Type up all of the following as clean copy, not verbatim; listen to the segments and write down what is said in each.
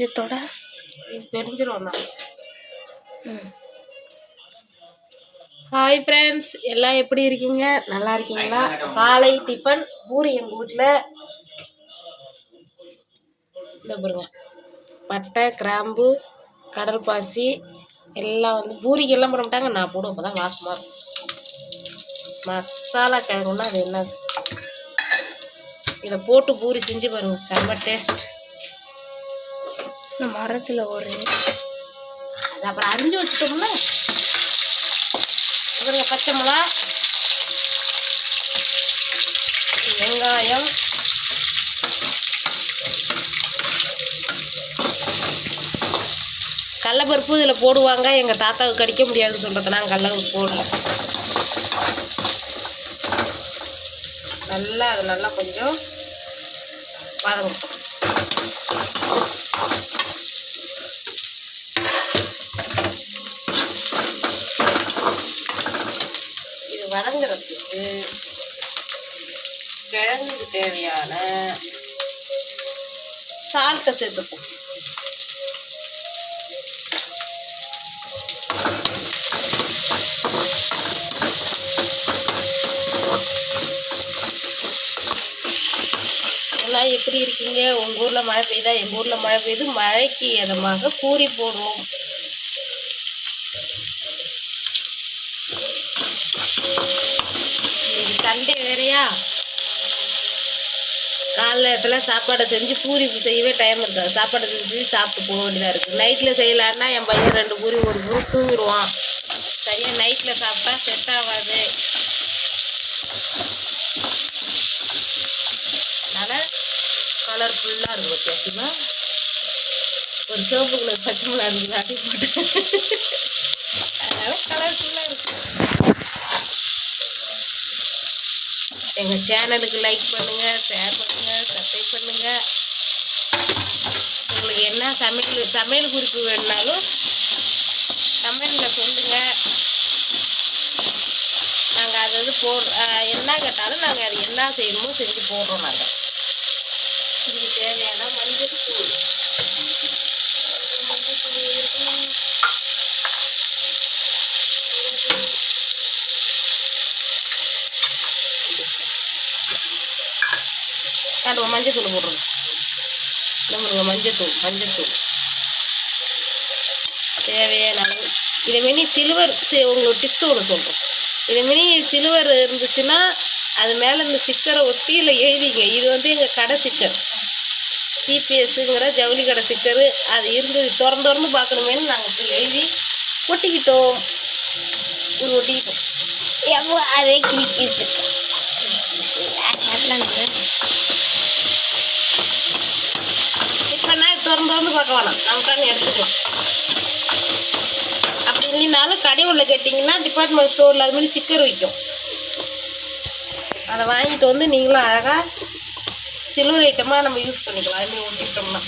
இதோட இது தெரிஞ்சிடும். ஹாய் ஃப்ரெண்ட்ஸ், எல்லாம் எப்படி இருக்கீங்க? நல்லா இருக்கீங்களா? காலை டிஃபன் பூரி எங்கள் வீட்டில். இந்த பாருங்க, பட்டை, கிராம்பு, கடல் பாசி எல்லாம் வந்து பூரிக்கு எல்லாம் போட மாட்டாங்க, நான் போடுவோம். அப்போ தான் வாசமாக இருக்கும். மசாலா கிழங்குன்னா அது என்னது, இதை போட்டு பூரி செஞ்சு பாருங்கள், செம்ம டேஸ்ட். மரத்தில் ஒரு அது அப்புறம் அரிஞ்சு வச்சுட்டோம்னா இவருங்க பச்சை மிளகா, வெங்காயம், கடலப்பருப்பு இதில் போடுவாங்க. எங்கள் தாத்தாவுக்கு கடிக்க முடியாதுன்னு சொல்கிறது நாங்கள் கடலப்பருப்பு போடல. அது நல்லா கொஞ்சம் வதங்கும். இது வதங்குறதுக்கு கிழங்குக்கு தேவையான சால்ட்டை சேர்த்துப்போம். எல்லாம் எப்படி இருக்கீங்க? உங்கள் ஊரில் மழை பெய்யுதா? எங்கள் ஊரில் மழை பெய்யுது. மழைக்கு இதமாக பூரி போடுறோம். இது சண்டே வேறையா, காலையில் சாப்பாடை செஞ்சு பூரி செய்யவே டைம் இருக்காது. சாப்பாடை செஞ்சு சாப்பிட்டு போக வேண்டியதாக இருக்குது. நைட்டில் செய்யலான்னா என் பையன் 2 பூரி 1 பூரி தூங்கிடுவான். சரியாக நைட்டில் சாப்பிட்டா செட் ஆகாது. அதனால் கலர்ஃபுல்லாக இருக்கும். வித்தியாசமாக ஒரு சிவப்பு கலர் பச்சை மிளகா இருக்குது, அடி போட்டு அதனால் கலர்ஃபுல்லாக இருக்கும். எங்கள் சேனலுக்கு லைக் பண்ணுங்கள், ஷேர் பண்ணுங்கள், சப்ஸ்கிரைப் பண்ணுங்கள். உங்களுக்கு என்ன சமையல் குறிப்பு வேணுனாலும் கமெண்டில் சொல்லுங்கள். நாங்கள் அது என்ன கேட்டாலும் நாங்கள் அது என்ன செய்யணுமோ செஞ்சு போடுறோம். நாங்கள் இதுக்கு தேவையான மஞ்சள் தூள் காட்டுவோம். மஞ்சத்தூள் போடுறோம். நம்மளுக்கு மஞ்சத்தூள் தேவையான அளவு. இதேமாரி சில்வர் உங்களுக்கு டிப்ஸ் ஒன்று சொல்கிறோம். இதேமாரி சில்வர் இருந்துச்சுன்னா அது மேலே இந்த ஸ்டிக்கரை ஒட்டி இல்லை எழுதிங்க. இது வந்து எங்கள் கடை ஸ்டிக்கர், சிபிஎஸ்ங்கிற ஜவுளி கடை ஸ்டிக்கரு. அது இருந்தது திறந்து பார்க்கணுமேனு நாங்கள் எழுதி ஒட்டிக்கிட்டோம். எவ்வளோ அதே கிழிக்கிட்டு இப்போனா திறந்து பார்க்க வேணாம், நமக்கான எடுத்துக்கலாம். அப்படி இல்லைனாலும் கடை உள்ள கேட்டிங்கன்னா டிபார்ட்மெண்ட் ஸ்டோரில் அது மாதிரி ஸ்டிக்கர் வைக்கும். அதை வாங்கிட்டு வந்து நீங்களும் அழகாக சில்வர் ஐட்டமாக நம்ம யூஸ் பண்ணிக்கலாம். அதுமாதிரி ஒட்டிட்டோம்னா.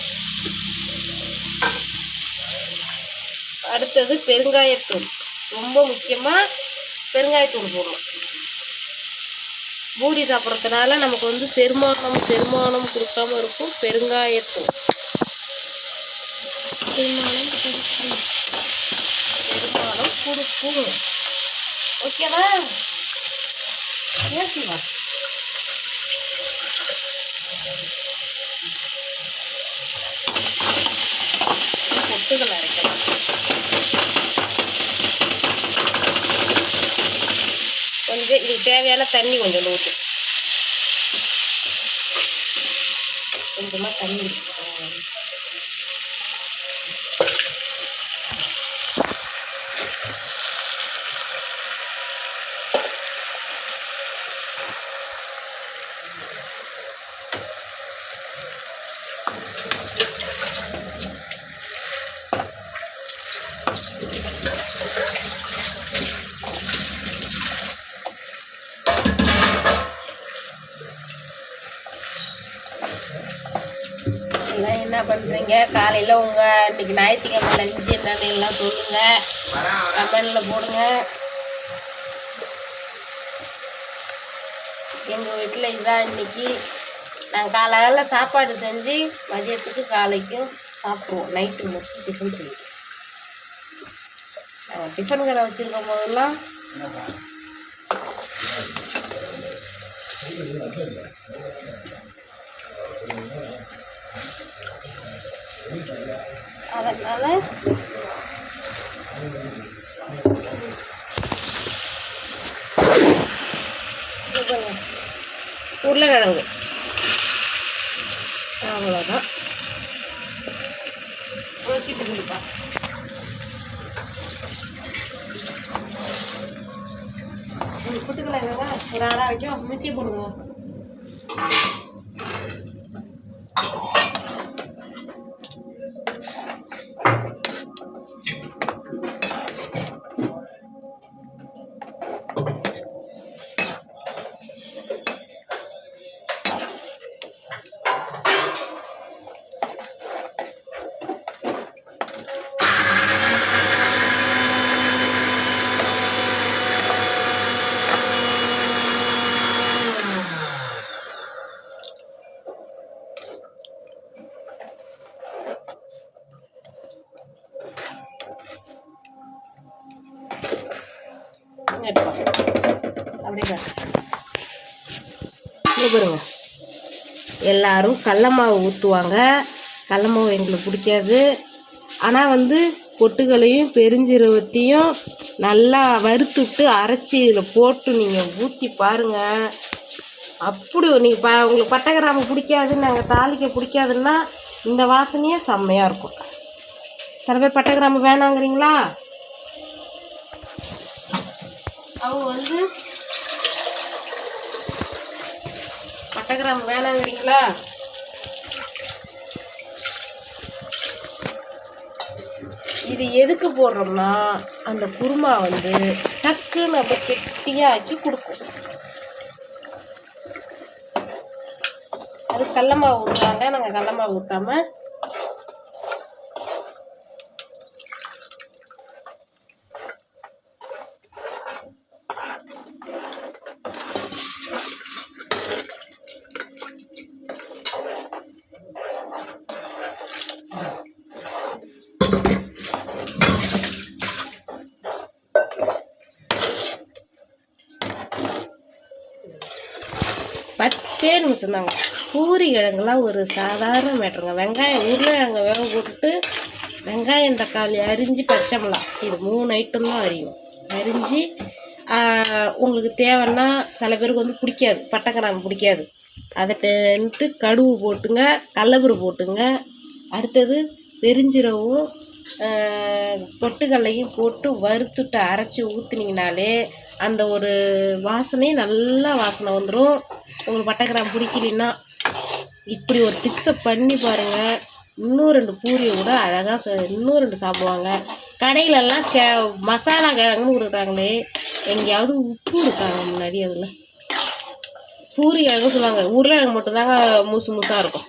அடுத்தது பெருங்காயத்தூள். ரொம்ப முக்கியமாக பெருங்காயத்தூள் போடணும். பூரி சாப்பிட்றதுனால நமக்கு வந்து செரிமானம் கொடுக்காம இருக்கும். பெருங்காயத்தூள் செரிமானம் கொடுக்கும். ஓகேவா? ஏசிவா பொட்டுகள் அரைக்கலாம். கொஞ்சம் இதுக்கு தேவையான தண்ணி கொஞ்சம் ஊற்று. கொஞ்சமாக தண்ணி என்ன பண்ணுறீங்க? காலையில் உங்கள் இன்றைக்கி ஞாயிற்றுக்கிழமை லஞ்சு என்னன்னு எல்லாம் சொல்லுங்கள், கமெண்டில் போடுங்க. எங்கள் வீட்டில் இதுதான் இன்றைக்கி. நாங்கள் காலையில் சாப்பாடு செஞ்சு மதியத்துக்கு காலைக்கும் சாப்பிடுவோம். நைட்டு மட்டும் டிஃபன் செய்வோம். டிஃபன் கடை வச்சுருக்கும் போதெல்லாம் அதனால் உருளைக்கிழங்கு அவ்வளோதான். வச்சுட்டு கொடுப்பா. புட்டுக்கிழங்குங்க ஒரு 6 வைக்கும் மிக்ஸி போடுங்க. அப்படியே பாருங்க. எல்லாரும் கடல மாவு ஊற்றுவாங்க. கடல மாவு எங்களுக்கு பிடிக்காது. ஆனால் பொட்டுகளையும் பெருஞ்சீரகத்தையும் நல்லா வறுத்துட்டு அரைச்சி இதில் போட்டு நீங்கள் ஊற்றி பாருங்கள். அப்படி நீங்கள் உங்களுக்கு பட்டை கிராம்பு பிடிக்காது, நாங்கள் தாளிக்க பிடிக்காதுன்னா இந்த வாசனையே செம்மையாக இருக்கும். சில பேர் பட்டை கிராம்பு வேணாங்கிறீங்களா? அவங்க பட்டை கிராம்பு வேணாங்கிறீங்களா? இது எதுக்கு போடுறோம்னா அந்த குருமா டக்குன்னு அப்படியே கெட்டியாக ஆக்கி கொடுக்கும். அது கடல மாவு ஊற்றுவாங்க, நாங்கள் கடல மாவு ஊற்றாம பத்தே நிமிஷம் தாங்க. பூரி கிழங்குலாம் ஒரு சாதாரண மேட்டருங்க. வெங்காயம் உருளைக்கிழங்கு வேக போட்டுட்டு வெங்காயம் தக்காளி அரிஞ்சு பச்சை மிளகா இது 3 ஐட்டம் தான் அரியும். அரிஞ்சு உங்களுக்கு தேவைன்னா சில பேருக்கு பிடிக்காது, பட்டை கிராம்பு பிடிக்காது, அதை கடுகு போட்டுங்க, கடலப்பருப்பு போட்டுங்க. அடுத்தது பெருஞ்சீரகம் பொட்டுக்கல்லையும் போட்டு வறுத்துட்டு அரைச்சி ஊற்றுனீங்கனாலே அந்த ஒரு வாசனை நல்லா வாசனை வந்துடும். உங்களுக்கு பட்டை கிராம்பு பிடிக்கலன்னா இப்படி ஒரு டிப்ஸை பண்ணி பாருங்கள். இன்னும் 2 பூரியை கூட அழகாக இன்னும் 2 சாப்பிடுவாங்க. கடையிலெல்லாம் மசாலா கிழங்குன்னு கொடுக்குறாங்களே, எங்கேயாவது உப்பு கொடுக்காங்க முன்னாடி. அதில் பூரி கிழங்கு சொல்லுவாங்க, உருளைக்கிழங்கு மட்டும்தாங்க மூசு மூசாக இருக்கும்.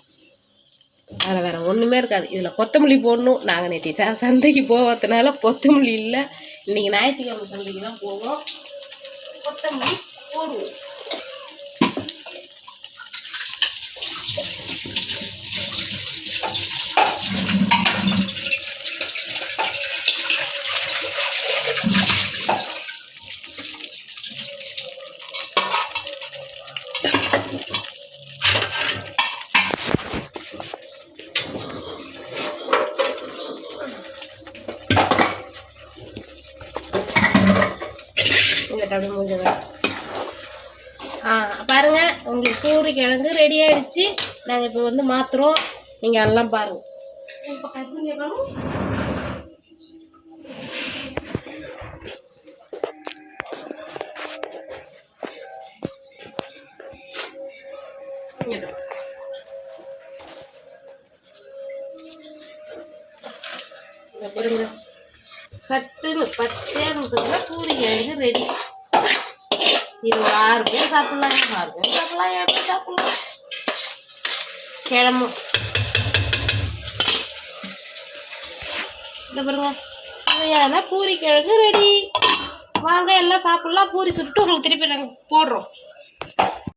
அதில் வேறு ஒன்றுமே இருக்காது. இதில் கொத்தமல்லி போடணும். நாங்கள் நேற்று சந்தைக்கு போகிறதுனால கொத்தமல்லி இல்லை. இன்றைக்கி ஞாயிற்றுக்கிழமை சந்தைக்கு தான் போவோம். கொத்தமல்லி போடுவோம். அப்படி மூஞ்ச பாருங்க, உங்களுக்கு பூரி கிழங்கு ரெடி ஆயிடுச்சு. நாங்கள் இப்போ மாத்துறோம். நீங்கள் எல்லாம் பாருங்க. பாருங்க, சட்டுன்னு 10 நிமிஷத்துல பூரி கிழங்கு ரெடி. இது 6 பேர் சாப்பிடலாம், 6 பேர் சாப்பிடலாம், 7 பேர் சாப்பிடலாம். கிழமும் இந்த பாருங்க, சுவையான பூரி கிழங்கு ரெடி. வாங்க எல்லாம் சாப்பிடலாம். பூரி சுட்டு உங்களுக்கு திருப்பி நாங்கள் போடுறோம்.